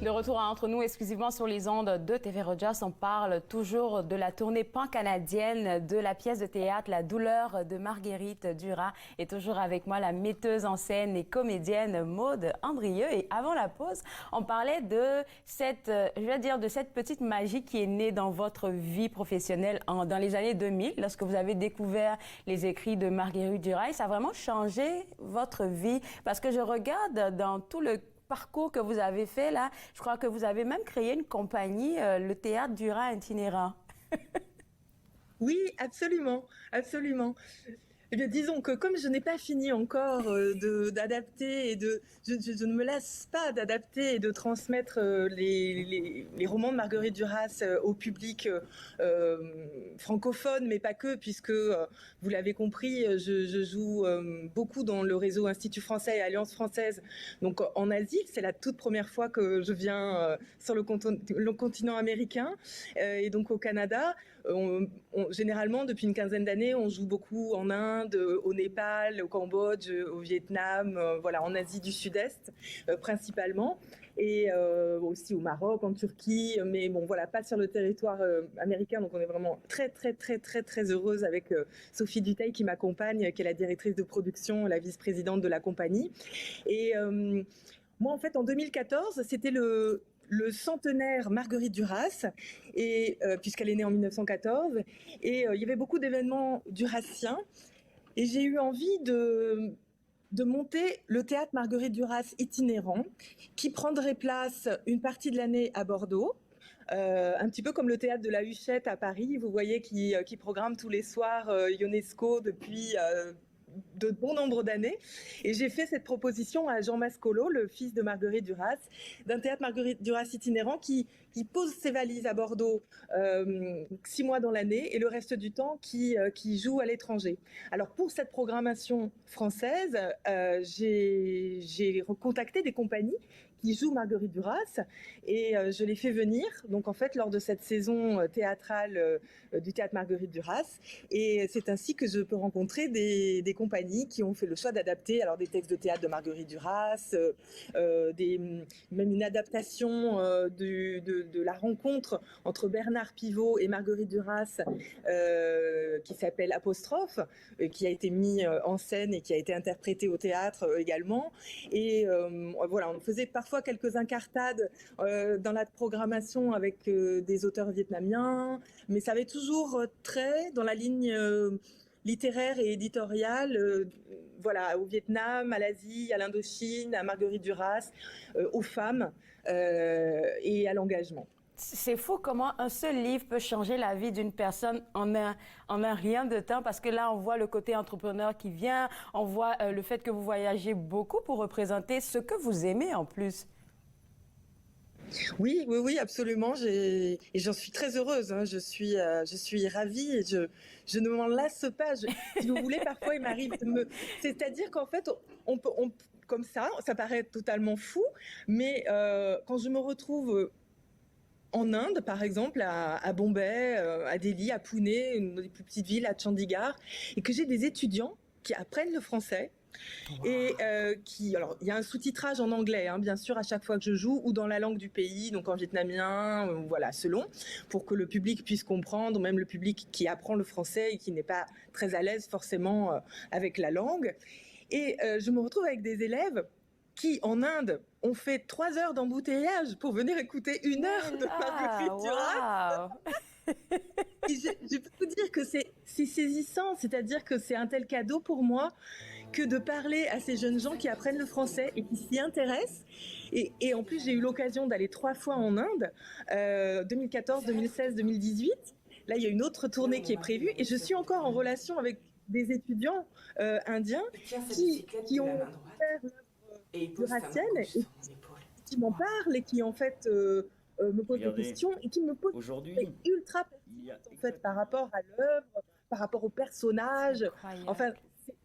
De retour entre nous exclusivement sur les ondes de TV Rogers, on parle toujours de la tournée pan-canadienne de la pièce de théâtre La douleur de Marguerite Duras. Et toujours avec moi la metteuse en scène et comédienne Maude Andrieux. Et avant la pause, on parlait de cette, de cette petite magie qui est née dans votre vie professionnelle dans les années 2000, lorsque vous avez découvert les écrits de Marguerite Duras. Et ça a vraiment changé votre vie parce que je regarde dans tout le parcours que vous avez fait là, je crois que vous avez même créé une compagnie, le Théâtre Duras itinérant. Oui, absolument, absolument. Eh bien, disons que comme je n'ai pas fini encore d'adapter et je ne me lasse pas d'adapter et de transmettre les romans de Marguerite Duras au public francophone, mais pas que, puisque vous l'avez compris, je joue beaucoup dans le réseau Institut français et Alliance française, donc en Asie. C'est la toute première fois que je viens sur le continent américain et donc au Canada. Généralement, depuis une quinzaine d'années, on joue beaucoup en Inde, au Népal, au Cambodge, au Vietnam, voilà, en Asie du Sud-Est principalement, et aussi au Maroc, en Turquie, mais bon, voilà, pas sur le territoire américain. Donc, on est vraiment très, très, très, très, très heureuse avec Sophie Dutheil qui m'accompagne, qui est la directrice de production, la vice-présidente de la compagnie. Et moi, en fait, en 2014, c'était le centenaire Marguerite Duras, et puisqu'elle est née en 1914, et il y avait beaucoup d'événements durassiens, et j'ai eu envie de monter le théâtre Marguerite Duras itinérant, qui prendrait place une partie de l'année à Bordeaux, un petit peu comme le théâtre de la Huchette à Paris, vous voyez, qui programme tous les soirs UNESCO depuis de bon nombre d'années. Et j'ai fait cette proposition à Jean Mascolo, le fils de Marguerite Duras, d'un théâtre Marguerite Duras itinérant qui pose ses valises à Bordeaux 6 mois dans l'année et le reste du temps qui joue à l'étranger. Alors pour cette programmation française, j'ai contacté des compagnies qui jouent Marguerite Duras et je les fais venir, donc en fait lors de cette saison théâtrale du théâtre Marguerite Duras, et c'est ainsi que je peux rencontrer des compagnies qui ont fait le choix d'adapter alors des textes de théâtre de Marguerite Duras, même une adaptation de la rencontre entre Bernard Pivot et Marguerite Duras qui s'appelle Apostrophe, qui a été mis en scène et qui a été interprété au théâtre également. Et voilà, on faisait parfois quelques incartades dans la programmation avec des auteurs vietnamiens, mais ça avait toujours trait dans la ligne littéraire et éditoriale, voilà, au Vietnam, à l'Asie, à l'Indochine, à Marguerite Duras, aux femmes et à l'engagement. C'est fou comment un seul livre peut changer la vie d'une personne en un rien de temps, parce que là, on voit le côté entrepreneur qui vient, on voit le fait que vous voyagez beaucoup pour représenter ce que vous aimez en plus. Oui, oui, oui, absolument. Et j'en suis très heureuse. Hein. Je suis ravie et je ne m'en lasse pas. Si vous voulez, parfois il m'arrive c'est-à-dire qu'en fait, comme ça paraît totalement fou, mais quand je me retrouve en Inde, par exemple, à Bombay, à Delhi, à Pune, une des plus petites villes, à Chandigarh, et que j'ai des étudiants qui apprennent le français. Wow. Et alors, il y a un sous-titrage en anglais, hein, bien sûr, à chaque fois que je joue, ou dans la langue du pays, donc en vietnamien, voilà, selon, pour que le public puisse comprendre, même le public qui apprend le français et qui n'est pas très à l'aise forcément avec la langue. Et je me retrouve avec des élèves qui, en Inde, ont fait 3 heures d'embouteillage pour venir écouter 1 heure de Marguerite Duras. Et je peux vous dire que c'est saisissant, c'est-à-dire que c'est un tel cadeau pour moi que de parler à ces jeunes gens qui apprennent le français et qui s'y intéressent. Et en plus, j'ai eu l'occasion d'aller 3 fois en Inde, 2014, 2016, 2018. Là, il y a une autre tournée qui est prévue et je suis encore en relation avec des étudiants indiens qui ont fait Durassienne et qui m'en parlent et qui en fait me posent des questions et qui me posent ultra pertinentes en fait par rapport à l'œuvre, par rapport au personnage. Enfin,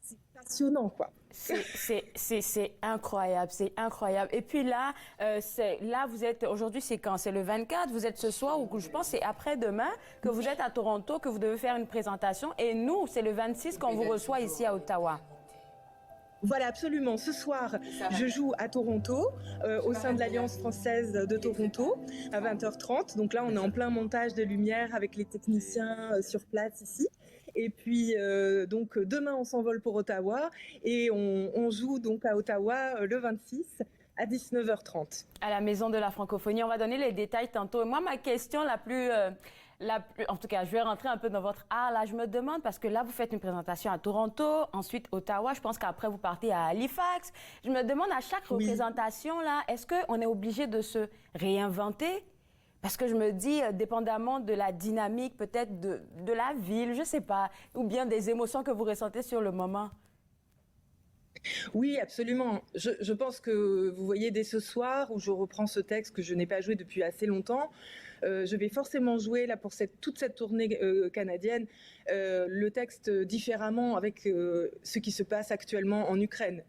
c'est passionnant quoi. C'est incroyable, c'est incroyable. Et puis là, vous êtes aujourd'hui, c'est quand? C'est le 24. Vous êtes ce soir ou je pense c'est après-demain que vous êtes à Toronto, que vous devez faire une présentation. Et nous, c'est le 26 qu'on vous reçoit ici à Ottawa. Voilà, absolument. Ce soir, je joue à Toronto, au sein de l'Alliance française de Toronto, à 20h30. Donc là, on est en plein montage de lumière avec les techniciens sur place ici. Et puis, donc, demain, on s'envole pour Ottawa et on joue donc à Ottawa le 26 à 19h30. À la Maison de la Francophonie. On va donner les détails tantôt. Et moi, ma question en tout cas, je vais rentrer un peu dans votre art. Là, je me demande, parce que là, vous faites une présentation à Toronto, ensuite Ottawa. Je pense qu'après, vous partez à Halifax. Je me demande, à chaque représentation, là, est-ce qu'on est obligé de se réinventer? Parce que je me dis, dépendamment de la dynamique, peut-être de la ville, je ne sais pas, ou bien des émotions que vous ressentez sur le moment. Oui, absolument. Je pense que vous voyez dès ce soir où je reprends ce texte que je n'ai pas joué depuis assez longtemps, je vais forcément jouer là pour toute cette tournée canadienne le texte différemment avec ce qui se passe actuellement en Ukraine.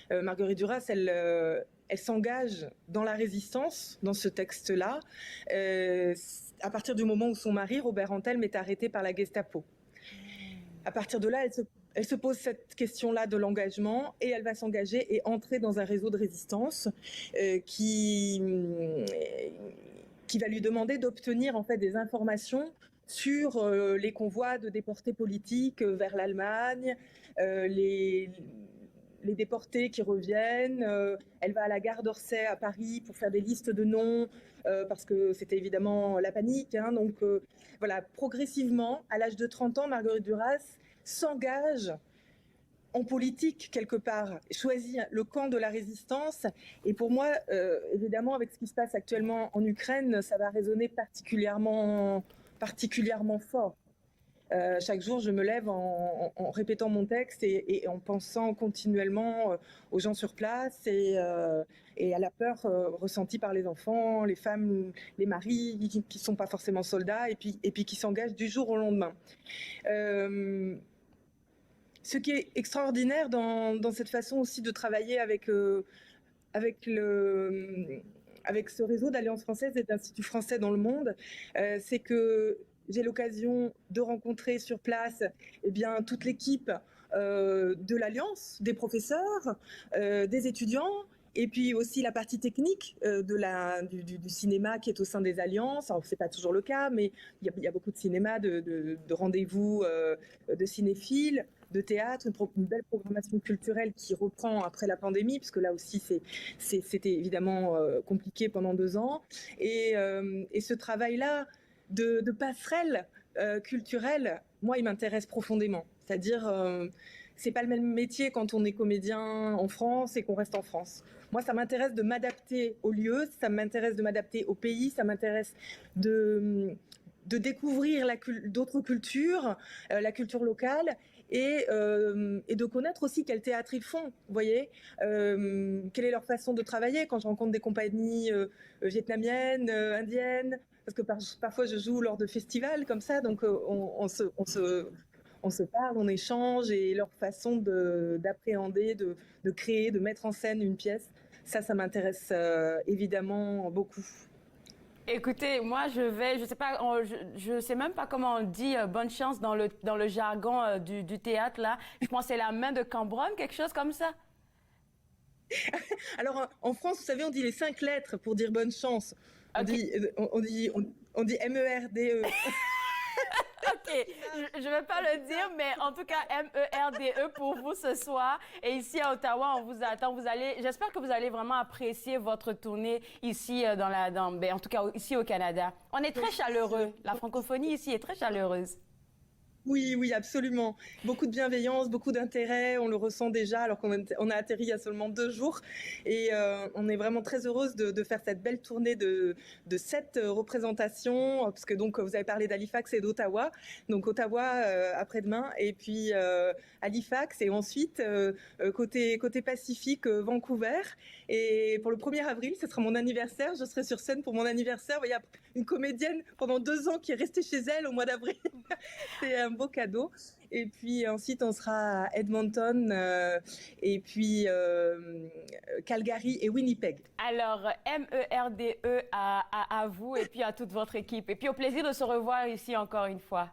Marguerite Duras, elle s'engage dans la résistance dans ce texte-là à partir du moment où son mari, Robert Antelme, est arrêté par la Gestapo. À partir de là, elle se pose cette question-là de l'engagement et elle va s'engager et entrer dans un réseau de résistance qui va lui demander d'obtenir en fait des informations sur les convois de déportés politiques vers l'Allemagne, les déportés qui reviennent. Elle va à la gare d'Orsay à Paris pour faire des listes de noms parce que c'était évidemment la panique. Hein, donc voilà, progressivement, à l'âge de 30 ans, Marguerite Duras s'engage en politique quelque part, choisit le camp de la résistance. Et pour moi, évidemment, avec ce qui se passe actuellement en Ukraine, ça va résonner particulièrement fort. Chaque jour, je me lève en répétant mon texte et en pensant continuellement aux gens sur place et à la peur ressentie par les enfants, les femmes, les maris qui ne sont pas forcément soldats et puis qui s'engagent du jour au lendemain. Ce qui est extraordinaire dans cette façon aussi de travailler avec ce réseau d'Alliance française et d'Instituts français dans le monde, c'est que j'ai l'occasion de rencontrer sur place toute l'équipe de l'Alliance, des professeurs, des étudiants, et puis aussi la partie technique du cinéma qui est au sein des alliances. Alors, ce n'est pas toujours le cas, mais il y a beaucoup de cinéma, de rendez-vous de cinéphiles, de théâtre, une belle programmation culturelle qui reprend après la pandémie, puisque là aussi c'était évidemment compliqué pendant 2 ans. Et ce travail-là de passerelle culturelle, moi, il m'intéresse profondément. C'est-à-dire, c'est pas le même métier quand on est comédien en France et qu'on reste en France. Moi, ça m'intéresse de m'adapter au lieu, ça m'intéresse de m'adapter au pays, ça m'intéresse de découvrir d'autres cultures, la culture locale, et de connaître aussi quel théâtre ils font, vous voyez, quelle est leur façon de travailler. Quand je rencontre des compagnies vietnamiennes, indiennes, parce que parfois je joue lors de festivals comme ça, donc on se parle, on échange, et leur façon d'appréhender, de créer, de mettre en scène une pièce, ça m'intéresse évidemment beaucoup. Écoutez, moi, je sais même pas comment on dit bonne chance dans le jargon du théâtre, là. Je pense que c'est la main de Cambronne, quelque chose comme ça. Alors, en France, vous savez, on dit les 5 lettres pour dire bonne chance. On dit MERDE. OK, je ne vais pas le dire, mais en tout cas, MERDE pour vous ce soir. Et ici à Ottawa, on vous attend. J'espère que vous allez vraiment apprécier votre tournée ici, en tout cas ici au Canada. On est très chaleureux. La francophonie ici est très chaleureuse. Oui, absolument. Beaucoup de bienveillance, beaucoup d'intérêt, on le ressent déjà alors qu'on a atterri il y a seulement 2 jours. Et on est vraiment très heureuse de faire cette belle tournée de 7 représentations, parce que donc vous avez parlé d'Halifax et d'Ottawa. Donc Ottawa après-demain, et puis Halifax, et ensuite côté Pacifique, Vancouver. Et pour le 1er avril, ce sera mon anniversaire, je serai sur scène pour mon anniversaire. Il y a une comédienne pendant 2 ans qui est restée chez elle au mois d'avril. C'est un beau cadeau. Et puis ensuite, on sera à Edmonton, et puis Calgary et Winnipeg. Alors, MERDE à vous et puis à toute votre équipe. Et puis au plaisir de se revoir ici encore une fois.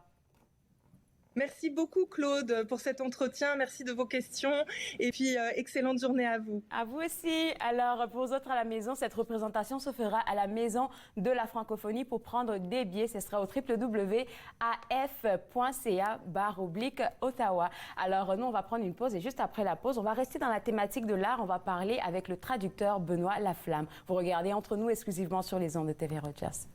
Merci beaucoup Claude pour cet entretien, merci de vos questions et puis excellente journée à vous. À vous aussi. Alors, pour vous autres à la maison, cette représentation se fera à la Maison de la Francophonie. Pour prendre des billets, ce sera au www.af.ca/Ottawa. Alors, nous, on va prendre une pause et juste après la pause, on va rester dans la thématique de l'art. On va parler avec le traducteur Benoît Laflamme. Vous regardez Entre nous exclusivement sur les ondes de TV Rogers.